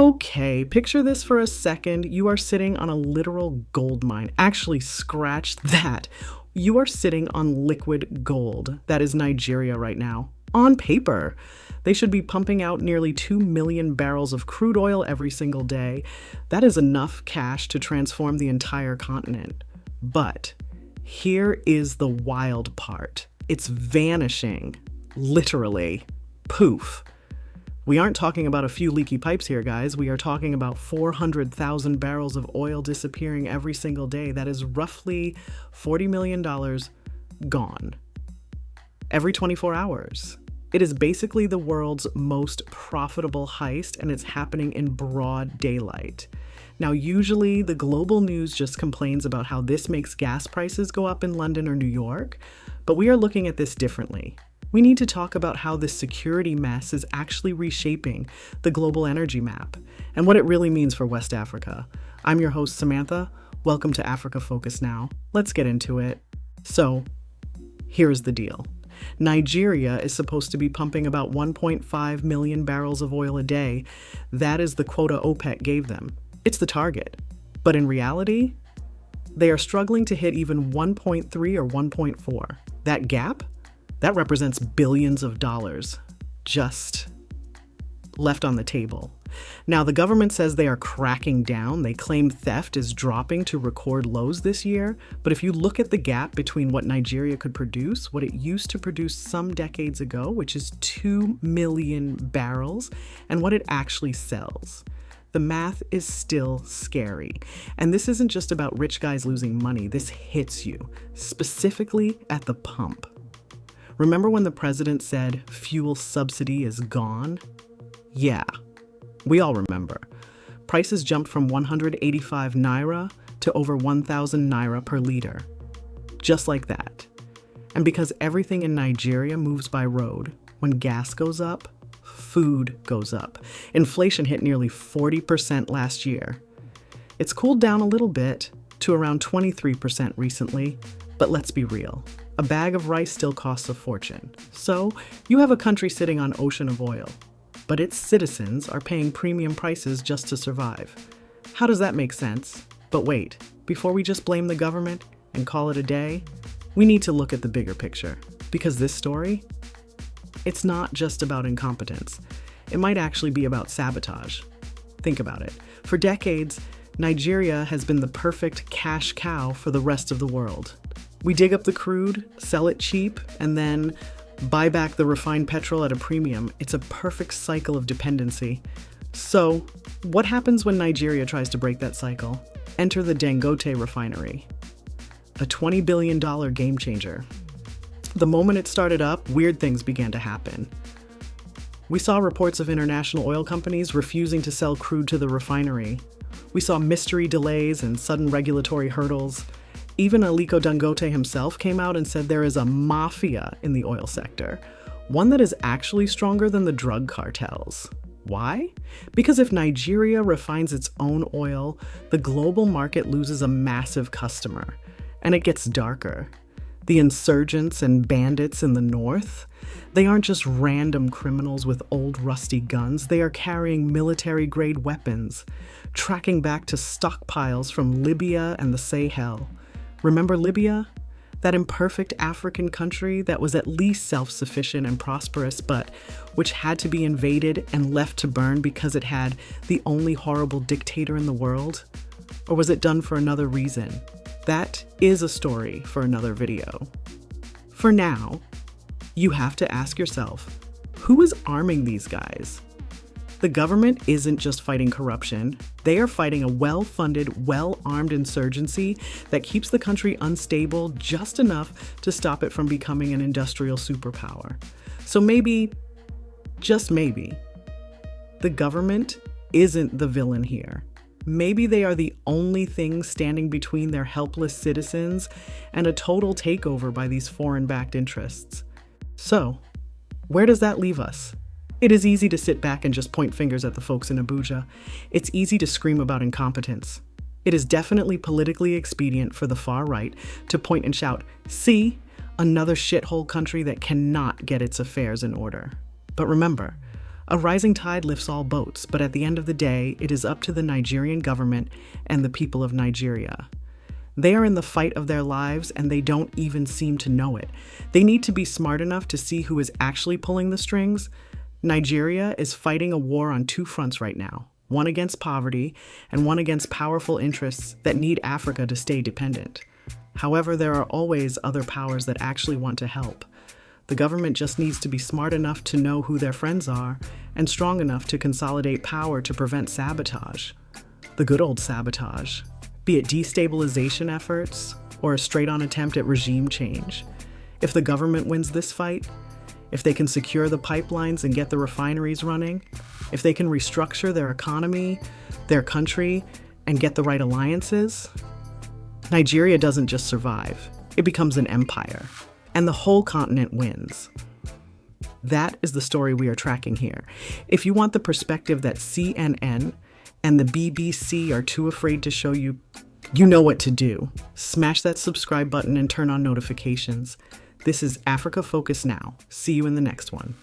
Okay, picture this for a second. You are sitting on a literal gold mine. Actually, scratch that. You are sitting on liquid gold. That is Nigeria right now. On paper, they should be pumping out nearly 2 million barrels of crude oil every single day. That is enough cash to transform the entire continent. But here is the wild part. It's vanishing. Literally. Poof. We aren't talking about a few leaky pipes here, guys. We are talking about 400,000 barrels of oil disappearing every single day. That is roughly $40 million gone every 24 hours. It is basically the world's most profitable heist, and it's happening in broad daylight. Now, usually the global news just complains about how this makes gas prices go up in London or New York, but we are looking at this differently. We need to talk about how this security mess is actually reshaping the global energy map and what it really means for West Africa. I'm your host, Samantha. Welcome to Africa Focus Now. Let's get into it. So, here's the deal. Nigeria is supposed to be pumping about 1.5 million barrels of oil a day. That is the quota OPEC gave them. It's the target. But in reality, they are struggling to hit even 1.3 or 1.4. That gap? That represents billions of dollars just left on the table. Now, the government says they are cracking down. They claim theft is dropping to record lows this year. But if you look at the gap between what Nigeria could produce, what it used to produce some decades ago, which is 2 million barrels, and what it actually sells, the math is still scary. And this isn't just about rich guys losing money. This hits you, specifically at the pump. Remember when the president said fuel subsidy is gone? Yeah, we all remember. Prices jumped from 185 naira to over 1,000 naira per liter. Just like that. And because everything in Nigeria moves by road, when gas goes up, food goes up. Inflation hit nearly 40% last year. It's cooled down a little bit to around 23% recently, but let's be real. A bag of rice still costs a fortune. So, you have a country sitting on ocean of oil, but its citizens are paying premium prices just to survive. How does that make sense? But wait, before we just blame the government and call it a day, we need to look at the bigger picture. Because this story, it's not just about incompetence. It might actually be about sabotage. Think about it. For decades, Nigeria has been the perfect cash cow for the rest of the world. We dig up the crude, sell it cheap, and then buy back the refined petrol at a premium. It's a perfect cycle of dependency. So, what happens when Nigeria tries to break that cycle? Enter the Dangote Refinery, a $20 billion game changer. The moment it started up, weird things began to happen. We saw reports of international oil companies refusing to sell crude to the refinery. We saw mystery delays and sudden regulatory hurdles. Even Aliko Dangote himself came out and said there is a mafia in the oil sector, one that is actually stronger than the drug cartels. Why? Because if Nigeria refines its own oil, the global market loses a massive customer, and it gets darker. The insurgents and bandits in the north, they aren't just random criminals with old rusty guns. They are carrying military-grade weapons, tracking back to stockpiles from Libya and the Sahel. Remember Libya? That imperfect African country that was at least self-sufficient and prosperous, but which had to be invaded and left to burn because it had the only horrible dictator in the world? Or was it done for another reason? That is a story for another video. For now, you have to ask yourself, who is arming these guys? The government isn't just fighting corruption. They are fighting a well-funded, well-armed insurgency that keeps the country unstable just enough to stop it from becoming an industrial superpower. So maybe, just maybe, the government isn't the villain here. Maybe they are the only thing standing between their helpless citizens and a total takeover by these foreign-backed interests. So, where does that leave us? It is easy to sit back and just point fingers at the folks in Abuja. It's easy to scream about incompetence. It is definitely politically expedient for the far right to point and shout, "See, another shithole country that cannot get its affairs in order." But remember, A rising tide lifts all boats, but at the end of the day, it is up to the Nigerian government and the people of Nigeria. They are in the fight of their lives and they don't even seem to know it. They need to be smart enough to see who is actually pulling the strings. Nigeria is fighting a war on two fronts right now, one against poverty and one against powerful interests that need Africa to stay dependent. However, there are always other powers that actually want to help. The government just needs to be smart enough to know who their friends are and strong enough to consolidate power to prevent sabotage. The good old sabotage, be it destabilization efforts or a straight-on attempt at regime change. If the government wins this fight, if they can secure the pipelines and get the refineries running, if they can restructure their economy, their country, and get the right alliances, Nigeria doesn't just survive, it becomes an empire, and the whole continent wins. That is the story we are tracking here. If you want the perspective that CNN and the BBC are too afraid to show you, you know what to do. Smash that subscribe button and turn on notifications. This is Africa Focus Now. See you in the next one.